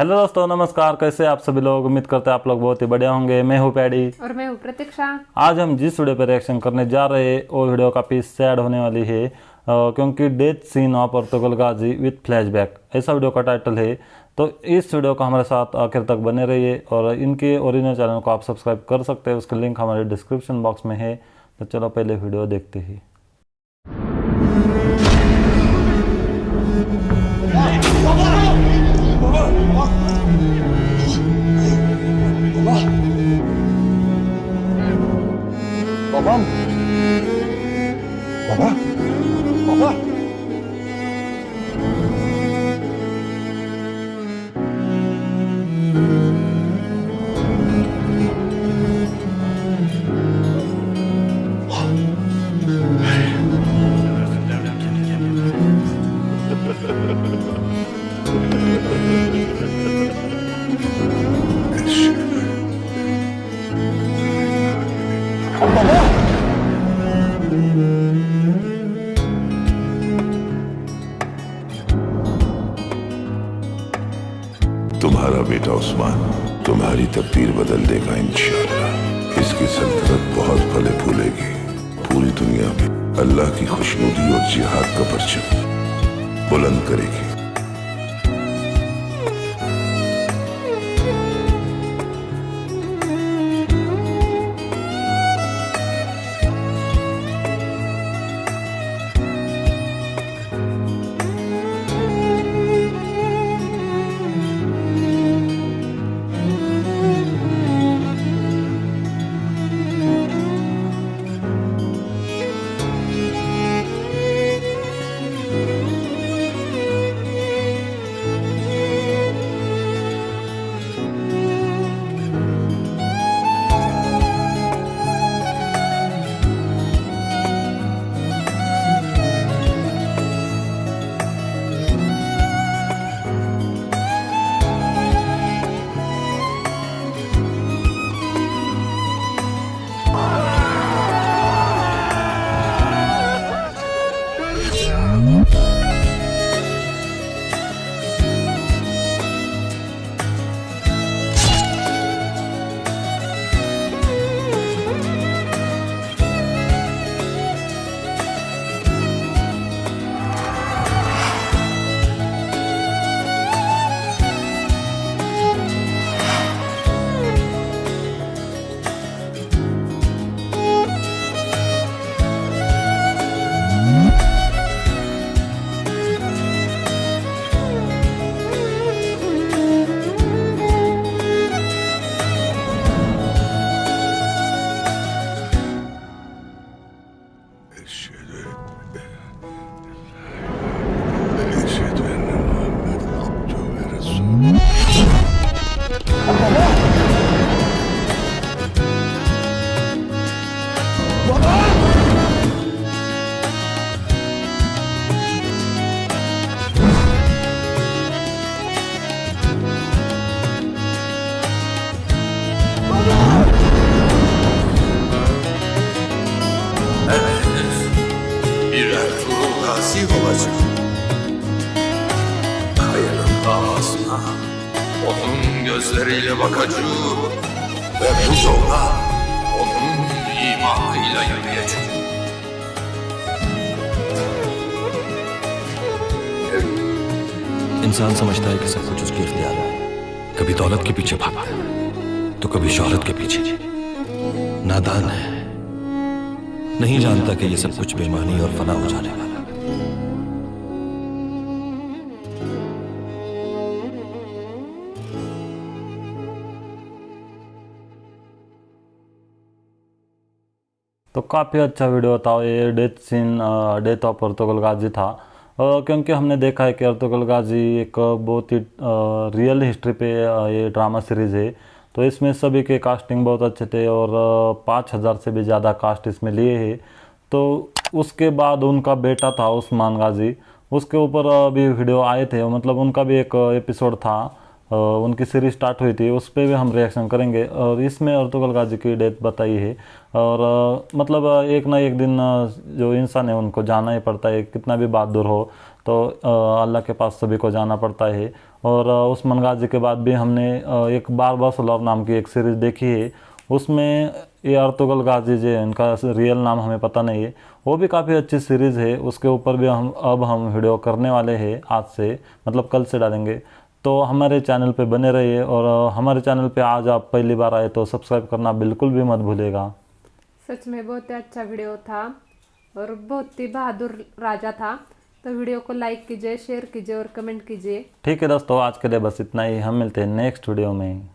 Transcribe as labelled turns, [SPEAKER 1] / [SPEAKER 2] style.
[SPEAKER 1] Hello दोस्तों, नमस्कार। कैसे आप सभी लोग? उम्मीद करते हैं आप लोग बहुत ही बढ़िया होंगे। मैं हूँ पैडी
[SPEAKER 2] और मैं हूँ प्रतीक्षा।
[SPEAKER 1] आज हम जिस वीडियो पर रिएक्शन करने जा रहे हैं वो वीडियो काफ़ी सैड होने वाली है, क्योंकि death scene of Ertugrul Ghazi with flashback ऐसा वीडियो का टाइटल है। तो इस वीडियो को हमारे साथ आखिर तक बने रहिए और इनके ओरिजिनल चैनल को आप सब्सक्राइब कर सकते हैं, उसका लिंक हमारे डिस्क्रिप्शन बॉक्स में है। तो चलो पहले वीडियो देखते हैं।
[SPEAKER 3] Babam. Baba. Baba.
[SPEAKER 4] तुम्हारा बेटा उस्मान तुम्हारी तकदीर बदल देगा इंशाअल्लाह। इसकी सल्तनत बहुत फले फूलेगी। पूरी दुनिया में अल्लाह की खुशनुदी और जिहाद का परचम बुलंद करेगी।
[SPEAKER 5] Bir Ertuğrul Gazi olacak. Kayanın davasına onun gözleriyle bakacağım ve bu yolda onun imanıyla yürüyeceğim.
[SPEAKER 6] इंसान समझता है कि सब कुछ उसकी इख्तियार है। कभी दौलत के पीछे भागता है तो कभी शोहरत के पीछे। नादान है, नहीं जानता कि ये सब कुछ बेईमानी और फना हो जाने वाला।
[SPEAKER 1] तो काफ़ी अच्छा वीडियो था ये। Death scene, death of Ertugrul Ghazi था, क्योंकि हमने देखा है कि अर्तुगरुल गाजी एक बहुत ही रियल हिस्ट्री पे ये ड्रामा सीरीज़ है। तो इसमें सभी के कास्टिंग बहुत अच्छे थे और 5000 से भी ज़्यादा कास्ट इसमें लिए है। तो उसके बाद उनका बेटा था उस्मान गाजी, उसके ऊपर भी वीडियो आए थे, मतलब उनका भी एक एपिसोड था, उनकी सीरीज स्टार्ट हुई थी, उस पर भी हम रिएक्शन करेंगे। और इसमें अर्तुगरुल गाजी की डेथ बताई है और मतलब एक ना एक दिन जो इंसान है उनको जाना ही पड़ता है, कितना भी बहादुर हो तो अल्लाह के पास सभी को जाना पड़ता है। और उस्मान गाजी के बाद भी हमने एक बारबा सोलर नाम की एक सीरीज़ देखी है। उसमें ये अर्तुगरुल गाजी जो है, इनका रियल नाम हमें पता नहीं है, वो भी काफ़ी अच्छी सीरीज़ है। उसके ऊपर भी हम वीडियो करने वाले हैं आज से, मतलब कल से डालेंगे। तो हमारे चैनल पे बने रहिए, और हमारे चैनल पे आज आप पहली बार आए तो सब्सक्राइब करना बिल्कुल भी मत भूलिएगा।
[SPEAKER 2] सच में बहुत ही अच्छा वीडियो था और बहुत ही बहादुर राजा था। तो वीडियो को लाइक कीजिए, शेयर कीजिए और कमेंट कीजिए।
[SPEAKER 1] ठीक है दोस्तों, आज के लिए बस इतना ही। हम मिलते हैं नेक्स्ट वीडियो में।